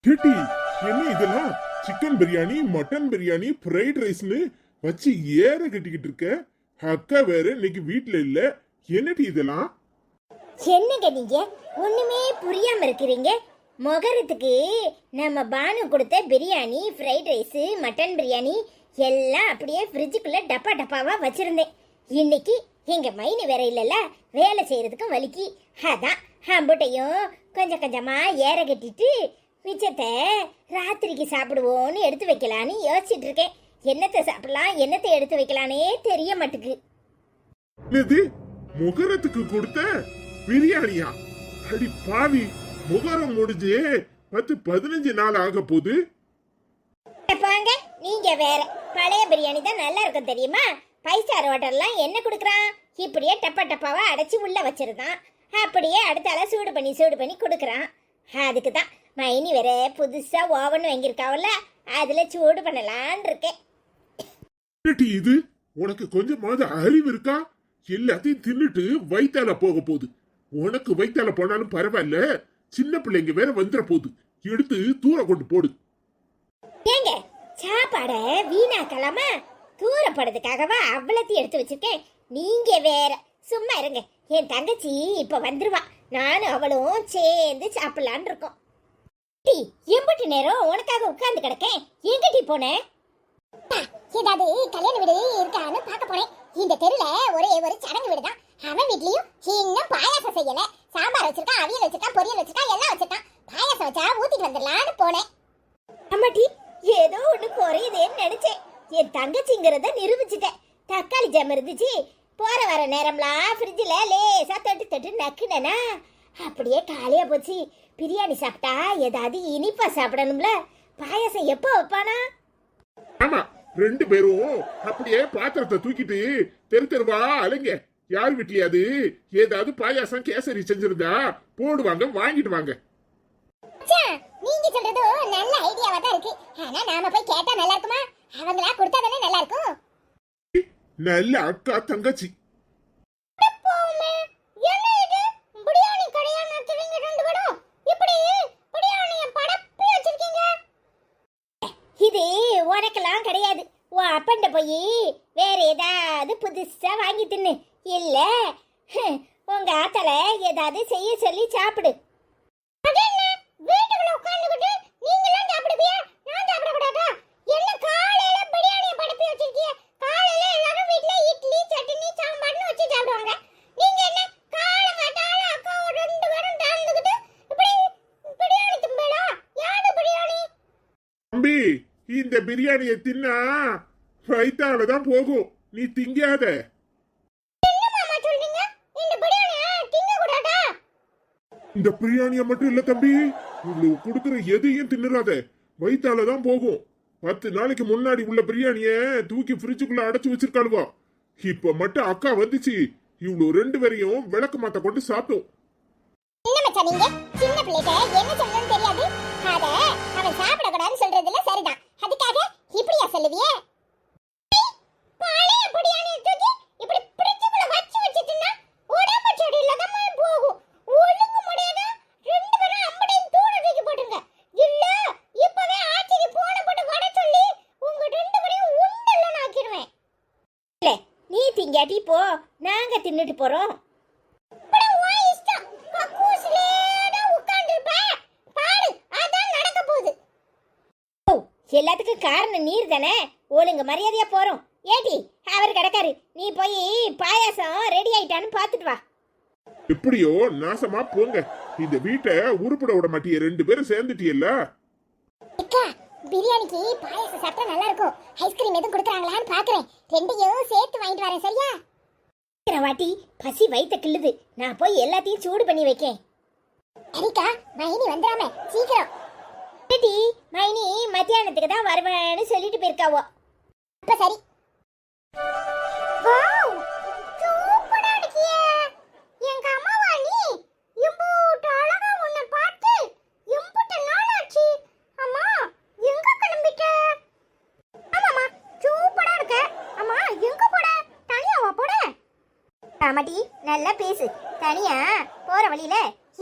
கேட்டி, என்ன இதெல்லாம்? Chicken biryani, mutton biryani, fried ரைஸ்னு வச்சு ஏற கட்டிக்கிட்டு இருக்க. அக்கா வேற இன்னைக்கு வீட்ல இல்ல. என்னடி இதெல்லாம்? என்னங்க நீங்க ஒண்ணுமே புரியாம இருக்கிறீங்க. மொகரத்துக்கு நம்ம பானு கொடுத்த biryani, fried rice, mutton biryani எல்லாம் அப்படியே ஃப்ரிட்ஜுக்குள்ள டப்பா டப்பாவா வச்சிருந்தேன். இன்னைக்கு எங்க மைனி வேற இல்லல, வேலை செய்யறதுக்கும் வலிக்கு. அதான் அம்புட்டையும் கொஞ்சம் கொஞ்சமா ஏற கட்டிட்டு மிச்சத்தை ராத்திரிக்கு சாப்பிடுவோன்னு எடுத்து வைக்கலான்னு யோசிச்சுட்டு இருக்கேன். என்னத்தை சாப்பிடலாம், என்னத்தை எடுத்து வைக்கலானே தெரிய மாட்டுக்கு. என்னது, முகரத்துக்கு கொடுத்த பிரியாணியா? அடி பாவி, முகரம் முடிஞ்சு 10-15 நாள் ஆக போகுது. பாங்க, நீங்க வேற. பழைய பிரியாணி தான் நல்லா இருக்கும் தெரியுமா? 5 ஸ்டார் ஹோட்டல்லாம் என்ன கொடுக்குறான்? இப்படியே டப்பா டப்பாவா அடைச்சி உள்ள வச்சிருந்தான். அப்படியே அடுத்தால சூடு பண்ணி கொடுக்குறான். அதுக்கு தான் மைனி வேற புதுசா ஓவன் வாங்கியிருக்காவல்ல, அதுல சூடு பண்ணலான் இருக்கேன். இது உனக்கு கொஞ்சமாவது அறிவு இருக்கா? எல்லாத்தையும் தின்னுட்டு வயித்தால போக போகுது. உனக்கு வயித்தால போனாலும் பரவாயில்ல, சின்ன பிள்ளைங்க வேற வந்துட போகுது. எடுத்து தூர கொண்டு போடு. ஏங்க, சாப்பாட வீணாக்கலாமா? தூரப்படுறதுக்காகவா அவ்வளத்தையும் எடுத்து வச்சிருக்கேன். நீங்க வேற சும்மா இருங்க. என் தங்கச்சி இப்ப வந்துருவா. நானும் அவளும் சேர்ந்து சாப்பிடலான் இருக்கோம். எம்பட்டு நேரம் உனக்காக உட்கார்ந்து கிடக்கேன். எங்கடி போனேன்? ஏதாவது கல்யாண வீடு இருக்கான்னு பார்க்க போறேன். இந்த தெருல ஒரே ஒரு சடங்கு வீடுதான். அவன் வீட்லயும் இன்னும் பாயாசம் செய்யல. சாம்பார் வச்சிருக்கான், அவியல் வச்சிருக்கான், பொரியல் வச்சிருக்கான், எல்லாம் வச்சிருக்கான். பாயாசம் வச்சா ஊத்திட்டு வந்துடலான்னு போனேன். அம்மாட்டி, ஏதோ ஒண்ணு குறையுதேன்னு நினைச்சேன். என் தங்கச்சிங்கிறத நிரூபிச்சுட்டேன். தக்காளி ஜாம் இருந்துச்சு. போற வர நேரம்லாம் ஃப்ரிட்ஜில் லேசா தொட்டு நக்குனேனா அப்படியே காலியா போச்சு. பிரியாணி சாப்பிட்டா ஏதாவது இனிப்பா சாப்பிடணும்ல. பாயாசம் எப்போ வைப்பானா? ஆமா, 2 பேரும் அப்படியே பாத்திரத்தை தூக்கிட்டு தெருவா அலைங்க. யார் வீட்லயாவது ஏதாவது பாயாசம் கேசரி செஞ்சிருந்தா போடுவாங்க, வாங்கிட்டு வாங்க. நீங்க சொல்றது நல்ல ஐடியாவா தான் இருக்கு. ஆனா நாம போய் கேட்டா நல்லா இருக்குமா? அவங்களா கொடுத்தா தானே நல்லா இருக்கும். நல்ல அக்கா தங்கச்சி. இது உனக்கெல்லாம் கிடையாது. உன் அப்பன்ட போய் வேற ஏதாவது புதுசா வாங்கி தின்னு. இல்ல உங்க ஆத்தால ஏதாவது செய்ய சொல்லி சாப்பிடு. வீட்டுக்குள்ள உட்கார்ந்துகிட்டு நீங்களாம் சாப்பிடுவியா? நான் சாப்பிட கூடாதா? என்ன காலையில பிரியாணியை படுப்பி வச்சிருக்கீங்க? காலையில எல்லாரும் வீட்ல இட்லி, சட்னி, சாம்பார்னு வச்சு சாப்பிடுவாங்க. நீங்க என்ன காலங்காத்தால அக்கா 2 பேரும் தாழ்ந்துகிட்டு இப்படி பிரியாணி திம்பேடா? யாரு பிரியாணி? தம்பி, இந்த பிரியாணியை தின்னா வயித்தால தான் போகும். நீ திங்காத. என்ன மாமா சொல்றீங்க? இந்த பிரியாணியை திங்க கூடாதா? இந்த பிரியாணியை மட்டும் இல்ல தம்பி, இவ்வளவு கொடுக்குற எதையும் தின்னுறாத. வயித்தால தான் போகும். 10 நாளைக்கு முன்னாடி உள்ள பிரியாணிய தூக்கி ஃப்ரிட்ஜுக்குள்ள அடைச்சு வச்சிருக்காளுவா. இப்ப மட்டும் அக்கா வந்துச்சு, இவ்வளவு 2 பேரையும் விளக்கு மாத்த கொண்டு சாப்பிட்டோம். என்ன மச்சான் நீங்க? சின்ன பிள்ளைக்கு என்ன சொல்லணும்னு தெரியாது. அத அவன் சாப்பிட கூடாதுன்னு சொல்றதுல சரிதான். அதுக்காக இப்படியா சொல்லுவியே? பழைய பிரியாணியை தூக்கி இப்படி ஃப்ரிட்ஜுக்குள்ள வச்சிட்டுனா உடம்பு சரியில்லை தான் போகும். ஒழுங்கு முடியாத 2 பேரும் அம்படையும் தூர தூக்கி போட்டுங்க. இல்ல இப்பவே ஆச்சிக்கு போன போட்டு வட சொல்லி உங்க 2 பேரையும் உண்டல்ல ஆக்கிடுவேன். இல்ல நீ திங்காட்டி போ, நாங்க தின்னுட்டு போறோம். எல்லாத்துக்கும் காரணம் நீர் தானே. ஒழுங்கு மரியாதையா போறோம். ஏடி, அவர் கிடக்காரு, நீ போய் பாயாசம் ரெடி ஆயிட்டான்னு பாத்துட்டு வா. எப்படியோ நாசமா போங்க. இந்த வீட்டை உருப்பட விட மாட்டிய 2 பேரும் சேர்ந்துட்டியல்ல. அக்கா, பிரியாணிக்கு பாயாசம் சாப்பிட்டா நல்லா இருக்கும். ஐஸ்கிரீம் எதுவும் கொடுக்குறாங்களான்னு பாக்குறேன். 2யும் சேர்த்து வாங்கிட்டு வரேன், சரியா? வாட்டி பசி வயித்த கிள்ளுது. நான் போய் எல்லாத்தையும் சூடு பண்ணி வைக்கேன். சரிக்கா, மைனி வந்துடாம சீக்கிரம். மைனி மத்தியானத்துக்கு தான் வருவேன்னு சொல்லிட்டு போயிருக்காவோ. அப்ப சரி. வாவ், சூப்பரா இருக்கியே. எங்க அம்மாவா நீ? எம்பூட்ட அழகா உன்னை பார்த்து எம்பூட்ட நாளாச்சு. அம்மா, எங்க கிளம்பிட்ட? ஆமாமா, சூப்பரா இருக்க. அம்மா, எங்க போட? தனியாவா போட? ஆமாடி, நல்லா பேசு. தனியா போற வழியில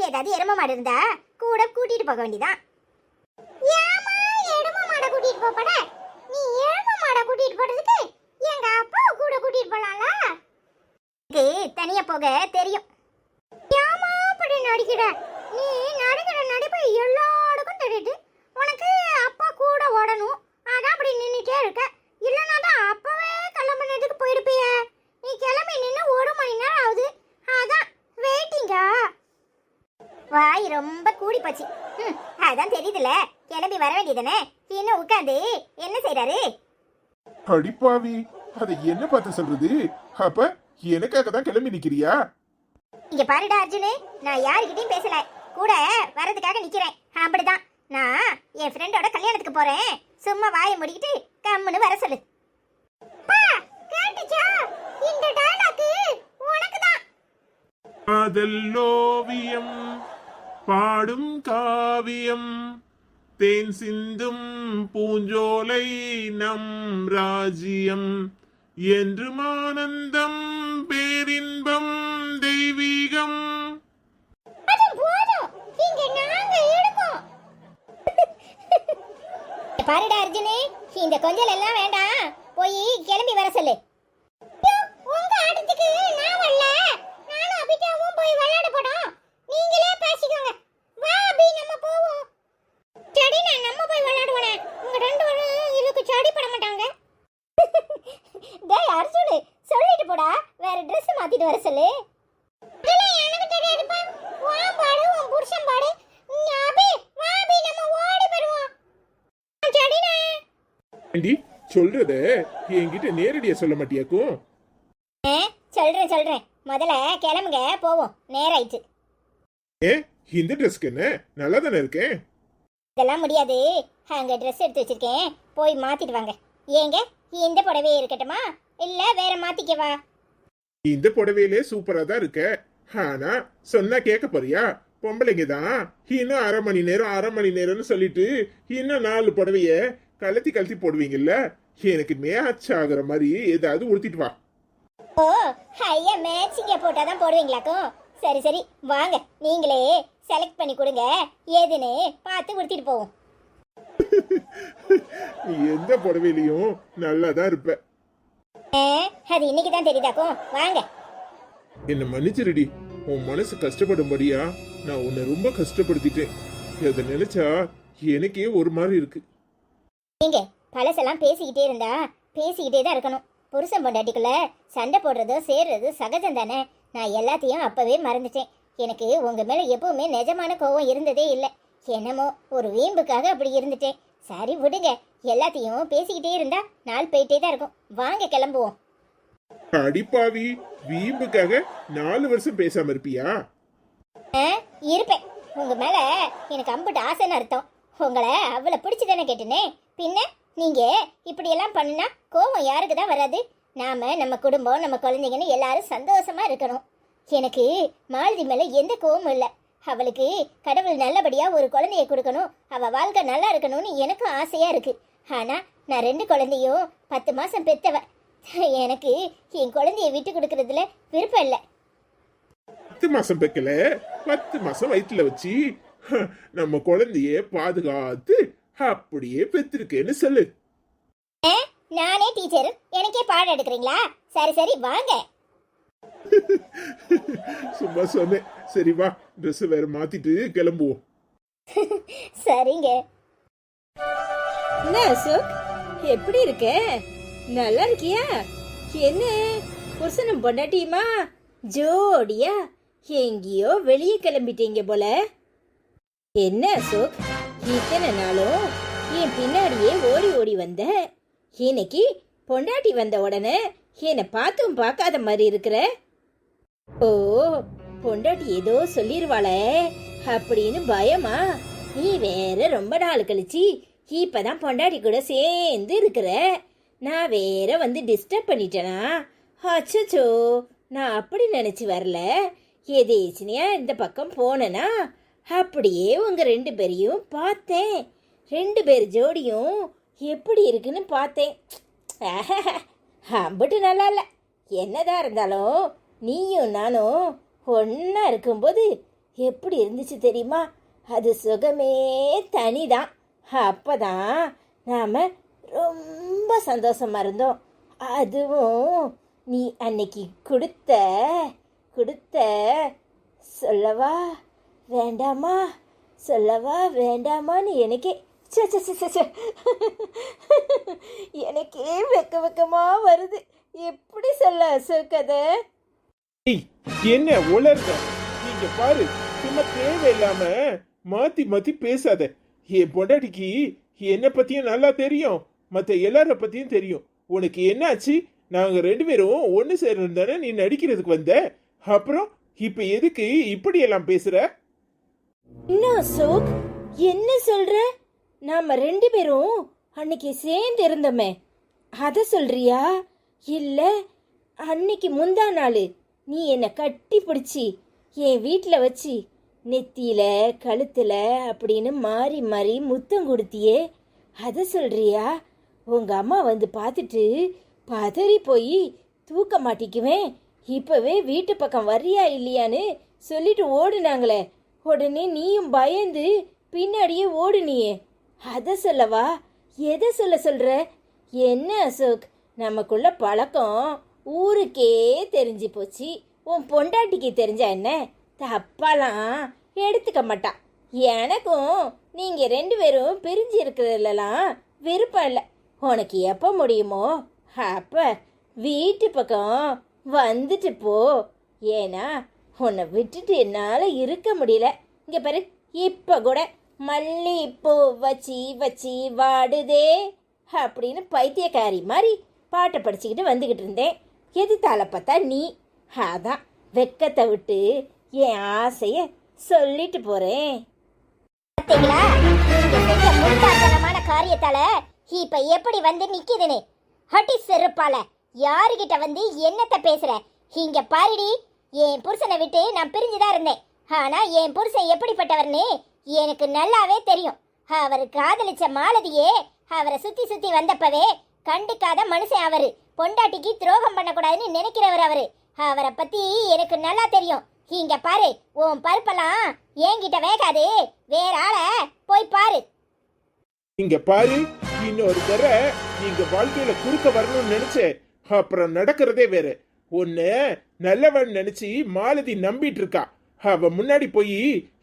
ஏதாவது எரும மாடு இருந்தா கூட கூட்டிட்டு போக வேண்டியதான். போக தெரியும். ஏமா அப்படி நடிக்கிற? நீ நடிக்கிற நடிப்பை எல்லாருக்கும் தெரியுது. உனக்கு அப்பா கூட ஓடணும், அதான் அப்படி நின்றுட்டே இருக்க. இல்லைன்னா தான் அப்பவே கிளம்புனதுக்கு போயிருப்பிய. நீ கிளம்பி நின்று 1 மணி நேரம் ஆகுது, அதான் வெயிட்டிங்கா? வாய் ரொம்ப கூடி போச்சு. அதான் தெரியுதுல, கிளம்பி வர வேண்டியதானே. இன்னும் உட்காந்து என்ன செய்யறாரு? அடிப்பாவி, அதை என்ன பார்த்து சொல்றது? அப்ப எனக்காக தான் கிளம்பி நிக்கிறியா? இங்க பாருடா அர்ஜுனு, நான் யாருக்கிட்டையும் பேசல, கூட வரதுக்காக நிக்கிறேன். அப்படிதான். நான் என் ஃப்ரெண்டோட கல்யாணத்துக்கு போறேன். சும்மா வாயை முடிக்கிட்டு கம்முன்னு வர சொல்லு. கேட்டுச்சா? இந்த டயலாக் உனக்கு தான். காதல்லோவியம் பாடும் காவியம், தேன் சிந்தும் பூஞ்சோலை நம் ராஜ்யம், என்றும் ஆனந்தம் பேரின்பம் தெய்வீகம். பாருடா அர்ஜுனே, இந்த கொஞ்சல் எல்லாம் வேண்டாம், போய் கிளம்பி வர சொல்லு. உங்க ஆட்டத்துக்கு நான் வரல, நானும் அபிதாவும் போய் விளையாட போறோம். நீங்களே பேசிக்கோங்க. வா அபி, நம்ம போவோம். சரி, நம்ம போய் விளையாடுவோனே. உங்க 2 பேரும் இதுக்கு சடி பட மாட்டாங்க. டேய் அர்ஜுனே, சொல்லிட்டு போடா, வேற Dress மாத்திட்டு வர சொல்லு. இதெல்லாம் எனக்கு தெரியாதுப்பா. வா பாடு, உன் புருஷன் பாடு. அபி வா அபி, நம்ம ஓடி வருவோம். சரிடா. ஆண்டி, சொல்றத என்கிட்ட நேரடியா சொல்ல மாட்டியாக்கும்? சொல்றேன். முதல்ல கிளம்புங்க, போவோம். நேராயிட்டு. இந்த ட்ரெஸ்க்கு என்ன, நல்லா தானே இருக்கேன். இதெல்லாம் முடியாது, அங்க ட்ரெஸ் எடுத்து வச்சிருக்கேன், போய் மாத்திட்டு வாங்க. ஏங்க, இந்த புடவையே இருக்கட்டுமா, இல்ல வேற மாத்திக்கவா? இந்த புடவையிலே சூப்பரா தான் இருக்க. ஆனா சொன்னா கேட்க போறியா? பொம்பளைங்க தான் இன்னும் அரை மணி நேரம்னு சொல்லிட்டு இன்னும் 4 புடவைய கலத்தி போடுவீங்கல்ல. எனக்கு மேட்ச் ஆகுற மாதிரி ஏதாவது உடுத்திட்டு வா. ஓ ஐயா, மேட்சிங்க போட்டாதான் போடுவீங்களாக்கும். சரி வாங்க, நீங்களே செலக்ட் பண்ணி கொடுங்க, ஏதுன்னு பார்த்து உடுத்திட்டு போவோம். நீ எந்த புடவையிலையும் நல்லா தான் இருப்ப. அது இன்னைக்கு தான் தெரியுதாக்கும். வாங்க. என்ன மன்னிச்சிருடி, உன் மனசு கஷ்டப்படும்படியா நான் உன்னை ரொம்ப கஷ்டப்படுத்திட்டேன். அதை நினைச்சா எனக்கே ஒரு மாதிரி இருக்கு. நீங்க பழசெல்லாம் பேசிக்கிட்டே இருந்தா பேசிக்கிட்டே தான் இருக்கணும். புருஷன் பொண்டாட்டிக்குள்ள சண்டை போடுறதோ சேர்றதோ சகஜம் தானே. நான் எல்லாத்தையும் அப்பவே மறந்துட்டேன். எனக்கு உங்க மேல எப்பவுமே நிஜமான கோவம் இருந்ததே இல்லை. என்னமோ ஒரு வீம்புக்காக அப்படி இருந்துட்டேன். சரி விடுங்க, எல்லாத்தையும் பேசிக்கிட்டே இருந்தா நாள் போயிட்டே தான் இருக்கும். வாங்க கிளம்புவோம். அடிப்பாவி, வீம்புக்காக 4 வருஷம் பேசாம இருப்பியா? இருப்பேன். உங்க மேல எனக்கு அம்புட்டு ஆசைன்னு அர்த்தம். உங்களை அவ்வளவு பிடிச்சுதானே கேட்டனே. பின்ன நீங்க இப்படி எல்லாம் பண்ணா கோவம் யாருக்கு தான் வராது? நாம நம்ம குடும்பம், நம்ம குழந்தைங்கன்னு எல்லாரும் சந்தோஷமா இருக்கணும். எனக்கு மாலதி மேல எந்த கோவமும் இல்லை. அவளுக்கு கடவுள் நல்லபடியா ஒரு குழந்தைய கொடுக்கணும், அவ வாழ்க்கை நல்லா இருக்கணும்னு எனக்கும் ஆசையா இருக்கு. ஆனா நான் 2 குழந்தையும் 10 மாசம் பெத்தவ. எனக்கு என் குழந்தைய விட்டு கொடுக்கறதுல விருப்பம் இல்லை. 10 மாசம் பெக்கல, 10 மாசம் வயிற்றுல வச்சு நம்ம குழந்தைய பாதுகாத்து அப்படியே பெத்திருக்கேன்னு சொல்லு. நானே டீச்சர், எனக்கே பாடம் எடுக்கிறீங்களா? சரி வாங்க. சும்மா சொன்னேன். சரி வா, ட்ரெஸ் வேற மாத்திட்டு கிளம்புவோம். சரிங்க. என்ன அசோக், எப்படி இருக்க? நல்லா இருக்கியா? என்ன புருஷனும் பொண்டாட்டியுமா ஜோடியா எங்கேயோ வெளியே கிளம்பிட்டீங்க போல. என்ன அசோக், இத்தனை நாளும் என் பின்னாடியே ஓடி வந்த, இன்னைக்கு பொண்டாட்டி வந்த உடனே என்னை பார்த்தும் பார்க்காத மாதிரி இருக்கிற. ஓ, பொண்டாட்டி ஏதோ சொல்லிருவாளே அப்படின்னு பயமா? நீ வேற ரொம்ப நாள் கழிச்சு இப்பதான் பொண்டாட்டி கூட சேர்ந்து இருக்கிற. நான் வேற வந்து டிஸ்டர்ப் பண்ணிட்டேனா? அச்சோ, நான் அப்படி நினைச்சு வரல. எதேச்சினியா இந்த பக்கம் போனேனா அப்படியே உங்க 2 பேரையும் பார்த்தேன். 2 பேர் ஜோடியும் எப்படி இருக்குன்னு பார்த்தேன். அம்பிட்டு நல்லா இல்லை. என்னதான் இருந்தாலும் நீயும் நானும் ஒன்னா இருக்கும்போது எப்படி இருந்துச்சு தெரியுமா? அது சுகமே தனிதான். அப்பதான் நாம ரொம்ப சந்தோஷமா இருந்தோம். அதுவும் நீ அன்னைக்கு கொடுத்த கொடுத்த சொல்லவா வேண்டாமா சொல்லவா வேண்டாமான்னு எனக்கே ச்சே, ச்சே, ச்சே, ச்சே, ச்சே. எனக்கே வெக்கமா வருது. எப்படி சொல்ல அசோக் அத? ஏய், என்ன உளர்ந்த? நீங்க பாரு, சும்மா தேவையில்லாம மாத்தி மாத்தி பேசாத. என் பொண்டாட்டிக்கு என்ன பத்தியும் நல்லா தெரியும், மத்த எல்லார பத்தியும் தெரியும். உனக்கு என்னாச்சு? நாங்க 2 பேரும் ஒண்ணு சேரணும் தானே நீ நடிக்கிறதுக்கு வந்த. அப்புறம் இப்ப எதுக்கு இப்படி எல்லாம் பேசுற? என்ன அசோக், என்ன சொல்ற? நாம 2 பேரும் அன்னைக்கு சேர்ந்து இருந்தோமே, அத சொல்றியா? இல்ல அன்னைக்கு முந்தா நாள் நீ என்னை கட்டி பிடிச்சி என் வீட்டில் வச்சு நெத்தியில கழுத்துல அப்படின்னு மாறி மாறி முத்தம் கொடுத்தியே, அத சொல்றியா? உங்க அம்மா வந்து பார்த்துட்டு பதறி போய் தூக்க மாட்டிக்குவேன், இப்பவே வீட்டு பக்கம் வர்றியா இல்லையான்னு சொல்லிட்டு ஓடுனாங்களே, உடனே நீயும் பயந்து பின்னாடியே ஓடுனியே, அத சொல்லவா? எதை சொல்ற? என்ன அசோக், நமக்குள்ள பழக்கம் ஊருக்கே தெரிஞ்சு போச்சு. உன் பொண்டாட்டிக்கு தெரிஞ்சா என்ன? தப்பாலாம் எடுத்துக்க மாட்டான். எனக்கும் நீங்க 2 பேரும் பிரிஞ்சு இருக்கிறதுலாம் விருப்பம் இல்லை. உனக்கு எப்போ முடியுமோ அப்ப வீட்டு பக்கம் வந்துட்டு போ. ஏன்னா உன்னை விட்டுட்டு என்னால் இருக்க முடியல. இங்க பாரு, இப்ப கூட மல்லிப்பூ வச்சி வச்சி வாடுதே அப்படின்னு பைத்தியக்காரி மாதிரி பாட்டை படிச்சுக்கிட்டு வந்துக்கிட்டு இருந்தேன். எதிர்த்தால பார்த்தா நீ. அதான் வெக்கத்தை விட்டு என் ஆசைய சொல்லிட்டு போறேன். பாத்தீங்களா, நீங்க செஞ்ச முட்டாள்தனமான காரியத்தால இப்ப எப்படி வந்து நிக்குதுன்னு. ஹட்டி செருப்பால யாருகிட்ட வந்து என்னத்த பேசுற? இங்க பாருடி, என் புருஷனை விட்டு நான் பிரிஞ்சுதான் இருந்தேன். ஆனா என் புருஷன் எப்படிப்பட்டவர்னு எனக்கு நல்லாவே தெரியும். அவர் காதலிச்ச மாலதியே அவரை சுத்தி சுத்தி வந்தப்பவே கண்டுக்காத மனுஷன் அவரு. பொண்டாட்டிக்கு துரோகம் பண்ணக்கூடாதுன்னு நினைக்கிறவர் அவரு. அவரை பத்தி எனக்கு நல்லா தெரியும். இங்க பாரு, உன் பருப்பெல்லாம் என்கிட்ட வேகாது, வேற ஆள போய் பாரு. இங்க பாரு, இன்னொரு தடவை நீங்க வாழ்க்கையில குறுக்க வரணும்னு நினைச்சேன், அப்புறம் நடக்கிறதே வேற. உன்ன நல்லவன் நினைச்சு மாலதி நம்பிட்டு இருக்கா. அவ முன்னாடி போய்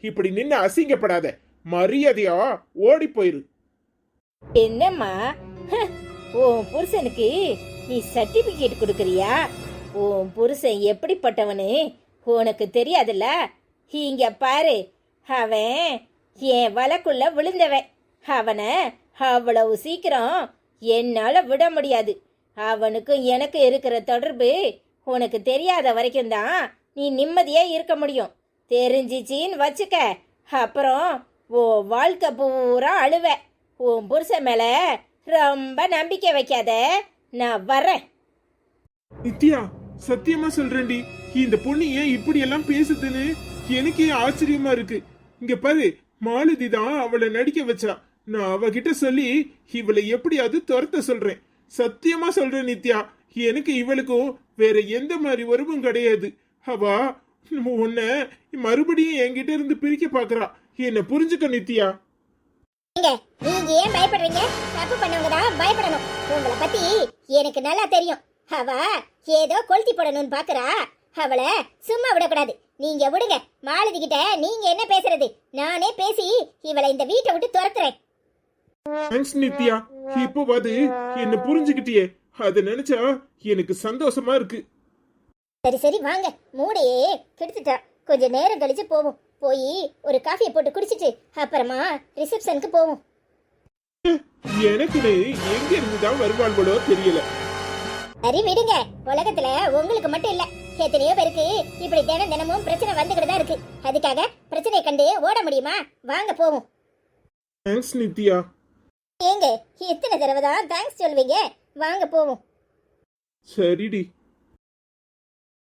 இப்படி நின்னு அசிங்கப்படாத. மரியாதையா ஓடி போயிரு. என்னம்மா, உன் புருஷனுக்கு நீ சர்டிபிகேட் கொடுக்கறியா? உன் புருஷன் எப்படிப்பட்டவனு உனக்கு தெரியாதுல்ல. இங்க பாரு, அவன் என் வழக்குள்ள விழுந்தவன். அவனை அவ்வளவு சீக்கிரம் என்னால விட முடியாது. அவனுக்கும் எனக்கு இருக்கிற தொடர்பு உனக்கு தெரியாத வரைக்கும் தான் நீ நிம்மதியா இருக்க முடியும். தெரிஞ்சிச்சின்னு வச்சுக்க, அப்புறம் உன் வாழ்க்கை பூரா அழுவ. உன் புருஷன் மேல ரொம்ப நம்பிக்கை வைக்காத, நான் வரேன். நித்யா, சத்தியமா சொல்றேன்டி, இந்த பொண்ணு ஏன் இப்படி எல்லாம் பேசுதுன்னு எனக்கே ஆச்சரியமா இருக்கு. இங்க பாரு, மாலதி தான் அவளை நடிக்க வச்சா. நான் அவகிட்ட சொல்லி இவளை எப்படியாவது துரத்த சொல்றேன். சத்தியமா சொல்றேன் நித்யா, எனக்கு இவளுக்கும் வேற எந்த மாதிரி உறவும் கிடையாது. அவ உன்னை மறுபடியும் என்கிட்ட இருந்து பிரிக்க பாக்குறா. என்ன புரிஞ்சுக்க நித்யா. நீங்க ஏன் பயப்படுறீங்க? தப்பு பண்ணவங்க தான் பயப்படணும். உங்களை பத்தி எனக்கு நல்லா தெரியும். அவ ஏதோ கொளுத்தி போடணும்னு பாக்குறா. அவளை சும்மா விடக்கூடாது. நீங்க விடுங்க. மாலதி கிட்ட நீங்க என்ன பேசுறது? நானே பேசி இவளை இந்த வீட்டை விட்டு துரத்துறேன். தேங்க்ஸ் நித்யா, இப்போவாது என்ன புரிஞ்சுக்கிட்டியே, அதை நினைச்சா எனக்கு சந்தோஷமா இருக்கு. சரி சரி வாங்க, மூடையே கெடுத்துட்டா. கொஞ்ச நேரம் கழிச்சு போவோம். போய் ஒரு காஃபியை போட்டு குடிச்சிட்டு அப்புறமா ரிசப்ஷனுக்கு போவோம். எனக்கு எங்க இருந்துதான் வருவாள்களோ தெரியல. சரி விடுங்க. உலகத்துல உங்களுக்கு மட்டும் இல்ல, எத்தனையோ பேருக்கு இப்படி தினமும் பிரச்சனை வந்துகிட்டு தான் இருக்கு. அதுக்காக பிரச்சனையை கண்டு ஓட முடியுமா? வாங்க போவோம். தேங்க்ஸ் நித்யா. ஏங்க, எத்தனை தடவை தான் தேங்க்ஸ் சொல்வீங்க? வாங்க போவோம். சரிடி.